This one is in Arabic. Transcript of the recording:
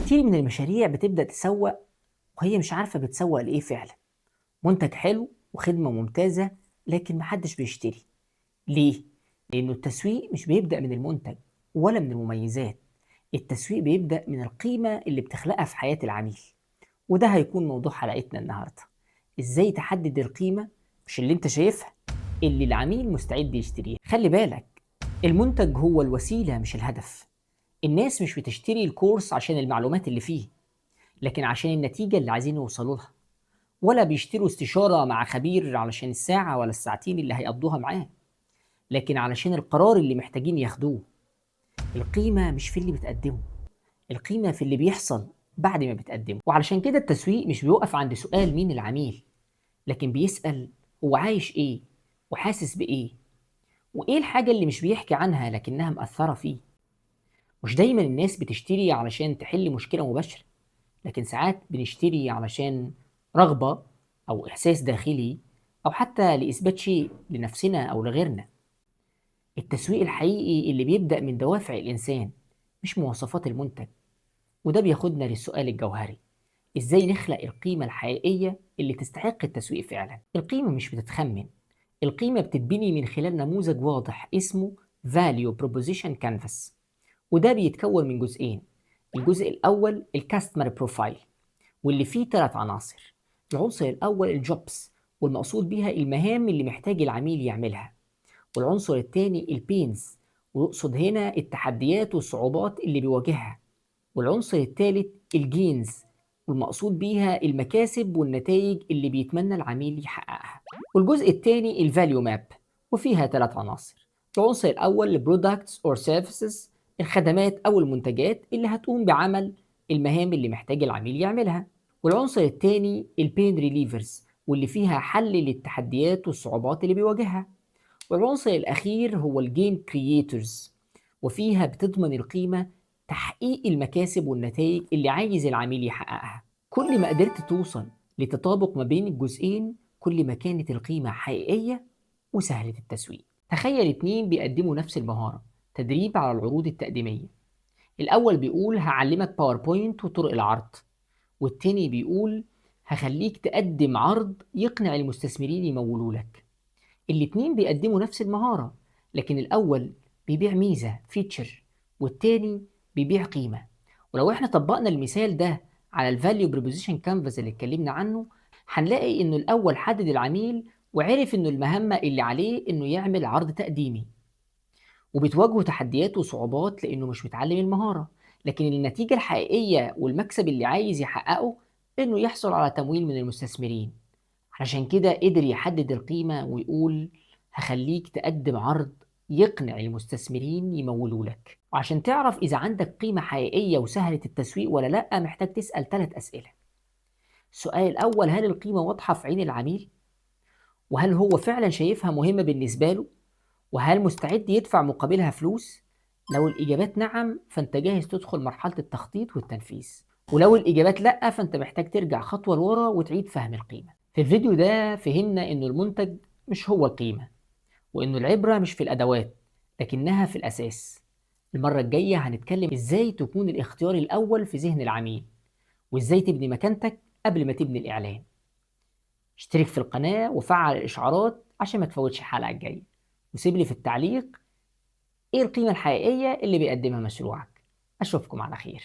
كتير من المشاريع بتبدأ تسوق وهي مش عارفة بتسوق لإيه فعلا. منتج حلو وخدمة ممتازة، لكن محدش بيشتري. ليه؟ لأنه التسويق مش بيبدأ من المنتج ولا من المميزات. التسويق بيبدأ من القيمة اللي بتخلقها في حياة العميل. وده هيكون موضوع حلقتنا النهاردة. إزاي تحدد القيمة، مش اللي أنت شايفها، اللي العميل مستعد يشتريها. خلي بالك، المنتج هو الوسيلة مش الهدف. الناس مش بتشتري الكورس عشان المعلومات اللي فيه، لكن عشان النتيجة اللي عايزين يوصلوا لها. ولا بيشتروا استشارة مع خبير علشان الساعة ولا الساعتين اللي هيقضوها معاه، لكن علشان القرار اللي محتاجين ياخدوه. القيمة مش في اللي بتقدمه، القيمة في اللي بيحصل بعد ما بتقدمه. وعلشان كده التسويق مش بيوقف عند سؤال مين العميل، لكن بيسأل هو عايش ايه وحاسس بايه، وايه الحاجة اللي مش بيحكي عنها لكنها مأثرة فيه. مش دايما الناس بتشتري علشان تحل مشكلة مباشرة، لكن ساعات بنشتري علشان رغبة أو إحساس داخلي، أو حتى لإثبات شيء لنفسنا أو لغيرنا. التسويق الحقيقي اللي بيبدأ من دوافع الإنسان، مش مواصفات المنتج. وده بياخدنا للسؤال الجوهري: إزاي نخلق القيمة الحقيقية اللي تستحق التسويق فعلا؟ القيمة مش بتتخمن، القيمة بتتبني من خلال نموذج واضح اسمه Value Proposition Canvas. وده بيتكون من جزئين: الجزء الأول الكاستمر بروفايل، واللي فيه 3 عناصر. العنصر الأول الجوبس، والمقصود بيها المهام اللي محتاج العميل يعملها. والعنصر الثاني البينز، ويقصد هنا التحديات والصعوبات اللي بيواجهها. والعنصر الثالث الجينز، والمقصود بيها المكاسب والنتائج اللي بيتمنى العميل يحققها. والجزء الثاني الفاليو ماب، وفيها 3 عناصر. العنصر الأول البرودكتس اور سيرفيسز، الخدمات أو المنتجات اللي هتقوم بعمل المهام اللي محتاج العميل يعملها. والعنصر الثاني البين ريليفرز، واللي فيها حل للتحديات والصعوبات اللي بيواجهها. والعنصر الأخير هو الجيم كرييتورز، وفيها بتضمن القيمة تحقيق المكاسب والنتائج اللي عايز العميل يحققها. كل ما قدرت توصل لتطابق ما بين الجزئين، كل ما كانت القيمة حقيقية وسهلة التسويق. تخيل 2 بيقدموا نفس المهارة، تدريب على العروض التقديمية. الأول بيقول هعلمك باوربوينت وطرق العرض، والتاني بيقول هخليك تقدم عرض يقنع المستثمرين يمولوا لك. الاتنين بيقدموا نفس المهارة، لكن الأول بيبيع ميزة فيتشر، والتاني بيبيع قيمة. ولو احنا طبقنا المثال ده على الفاليو بروبوزيشن كانفاس اللي اتكلمنا عنه، هنلاقي انه الأول حدد العميل وعرف انه المهمة اللي عليه انه يعمل عرض تقديمي، وبتواجهه تحديات وصعوبات لانه مش متعلم المهارة. لكن النتيجة الحقيقية والمكسب اللي عايز يحققه انه يحصل على تمويل من المستثمرين. علشان كده قدر يحدد القيمة ويقول هخليك تقدم عرض يقنع المستثمرين يمولوا لك. وعشان تعرف إذا عندك قيمة حقيقية وسهلة التسويق ولا لأ، محتاج تسأل 3 أسئلة. السؤال الأول: هل القيمة واضحة في عين العميل؟ وهل هو فعلا شايفها مهمة بالنسبة له؟ وهل مستعد يدفع مقابلها فلوس؟ لو الإجابات نعم، فأنت جاهز تدخل مرحلة التخطيط والتنفيذ. ولو الإجابات لأ، فأنت محتاج ترجع خطوة لورا وتعيد فهم القيمة. في الفيديو ده فهمنا إنه المنتج مش هو القيمة، وإنه العبرة مش في الأدوات لكنها في الأساس. المرة الجاية هنتكلم إزاي تكون الاختيار الأول في ذهن العميل، وإزاي تبني مكانتك قبل ما تبني الإعلان. اشترك في القناة وفعل الإشعارات عشان ما تفوتش الحلقة الجاية، وسيب لي في التعليق إيه القيمة الحقيقية اللي بيقدمها مشروعك. أشوفكم على خير.